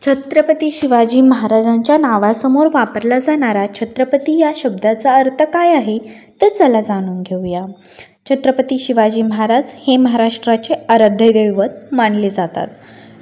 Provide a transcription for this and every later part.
छत्रपती शिवाजी महाराजांच्या नावासमोर वापरला जाणारा छत्रपती या शब्दाचा अर्थ काय आहे ते चला जाणून घेऊया. छत्रपती शिवाजी महाराज हे महाराष्ट्राचे आराध्य दैवत मानले जातात.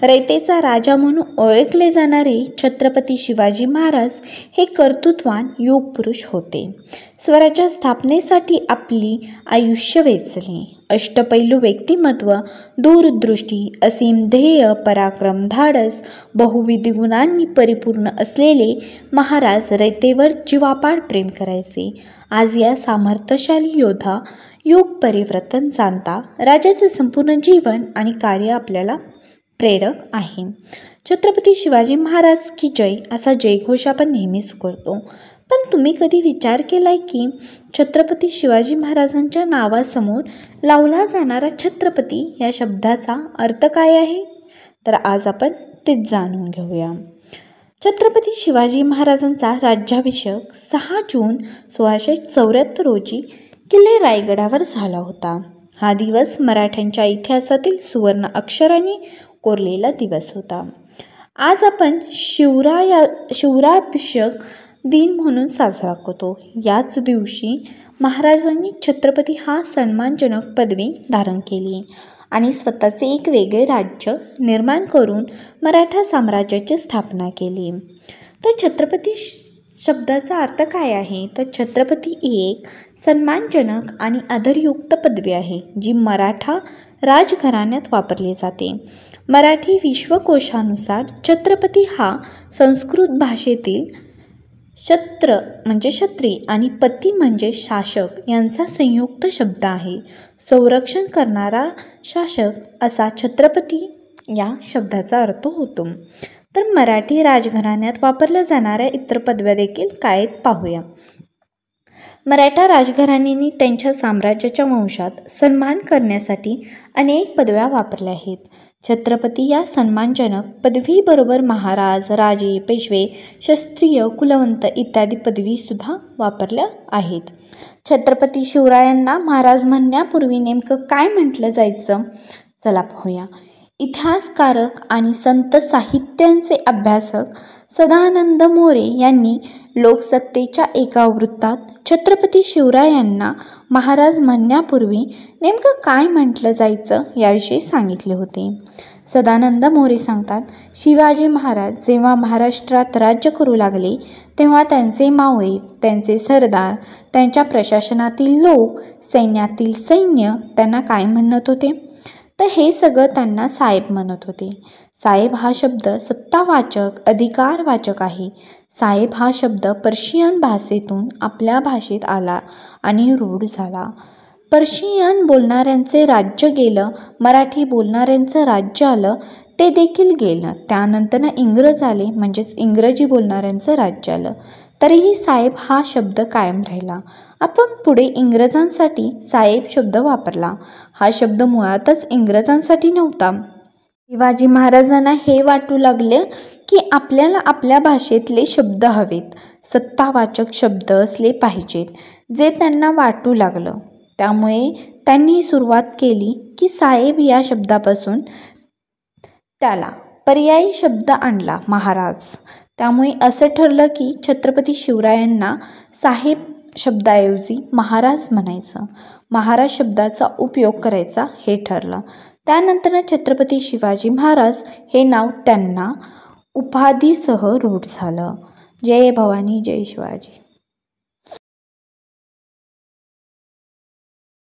रयतेचा राजा म्हणून ओळखले जाणारे छत्रपती शिवाजी महाराज हे कर्तृत्वान युगपुरुष होते. स्वराज्य स्थापनेसाठी आपली आयुष्य वेचले. अष्टपैलू व्यक्तिमत्व, दूरदृष्टी, असीम ध्येय, पराक्रम, धाडस, बहुविध गुणांनी परिपूर्ण असलेले महाराज रयतेवर जीवापाड प्रेम करायचे. आज या सामर्थ्यशाली योद्धा, युग परिवर्तन जाणता राजाचे संपूर्ण जीवन आणि कार्य आपल्याला प्रेरक आहे. छत्रपती शिवाजी महाराज की जय असा जयघोष आपण नेहमीच करतो. पण तुम्ही कधी विचार केलाय की छत्रपती शिवाजी महाराजांच्या नावासमोर लावला जाणारा छत्रपती या शब्दाचा अर्थ काय आहे? तर आज आपण तेच जाणून घेऊया. छत्रपती शिवाजी महाराजांचा राज्याभिषेक 6 जून 1674 रोजी किल्ले रायगडावर झाला होता. हा दिवस मराठ्यांच्या इतिहासातील सुवर्ण अक्षरांनी कोरलेला दिवस होता. आज आपण शिवरायाभिषेक दिन म्हणून साजरा करतो. याच दिवशी महाराजांनी छत्रपती हा सन्मानजनक पदवी धारण केली आणि स्वतःचे एक वेगळे राज्य निर्माण करून मराठा साम्राज्याची स्थापना केली. तर छत्रपती शब्दाचा अर्थ काय आहे? तर छत्रपती ही एक सन्मानजनक आणि आदरयुक्त पदवी आहे जी मराठा राजघराण्यात वापरली जाते. मराठी विश्वकोशानुसार छत्रपती हा संस्कृत भाषेतील छत्र म्हणजे छत्री आणि पती म्हणजे शासक यांचा संयुक्त शब्द आहे. संरक्षण करणारा शासक असा छत्रपती या शब्दाचा अर्थ होतो. तर मराठी राजघराण्यात वापरल्या जाणाऱ्या इतर पदव्या देखील काय पाहूया. मराठा राजघराण्यांनी त्यांच्या साम्राज्याच्या वंशात सन्मान करण्यासाठी अनेक पदव्या वापरल्या आहेत. छत्रपती या सन्मानजनक पदवीबरोबर महाराज, राजे, पेशवे, क्षत्रिय, कुलवंत इत्यादी पदवीसुद्धा वापरल्या आहेत. छत्रपती शिवरायांना महाराज म्हणण्यापूर्वी नेमकं काय म्हटलं जायचं? चला पाहूया. इतिहासकारक आणि संत साहित्यांचे अभ्यासक सदानंद मोरे यांनी लोकसत्तेच्या एका वृत्तात छत्रपती शिवरायांना महाराज म्हणण्यापूर्वी नेमकं काय म्हटलं जायचं याविषयी सांगितले होते. सदानंद मोरे सांगतात, शिवाजी महाराज जेव्हा महाराष्ट्रात राज्य करू लागले तेव्हा त्यांचे मावळे, त्यांचे सरदार, त्यांच्या प्रशासनातील लोक, सैन्यातील सैन्य त्यांना काय म्हणत होते? तर हे सगळं त्यांना साहेब म्हणत होते. साहेब हा शब्द सत्तावाचक, अधिकारवाचक आहे. साहेब हा शब्द पर्शियन भाषेतून आपल्या भाषेत आला आणि रूढ झाला. पर्शियन बोलणाऱ्यांचे राज्य गेलं, मराठी बोलणाऱ्यांचं राज्य आलं, ते देखील गेलं. त्यानंतर इंग्रज आले, म्हणजेच इंग्रजी बोलणाऱ्यांचं राज्य आलं. तरीही साहेब हा शब्द कायम राहिला. आपण पुढे इंग्रजांसाठी साहेब शब्द वापरला. हा शब्द मुळातच इंग्रजांसाठी नव्हता. शिवाजी महाराजांना हे वाटू लागले की आपल्याला आपल्या भाषेतले शब्द हवेत, सत्तावाचक शब्द असले पाहिजेत, जे त्यांना वाटू लागलं. त्यामुळे त्यांनी सुरुवात केली की साहेब या शब्दापासून त्याला पर्यायी शब्द आणला, महाराज. त्यामुळे असं ठरलं की छत्रपती शिवरायांना साहेब शब्दाऐवजी महाराज म्हणायचं, महाराज शब्दाचा उपयोग करायचा हे ठरलं. त्यानंतर छत्रपती शिवाजी महाराज हे नाव त्यांना उपाधीसह रूढ झालं. जय भवानी, जय शिवाजी.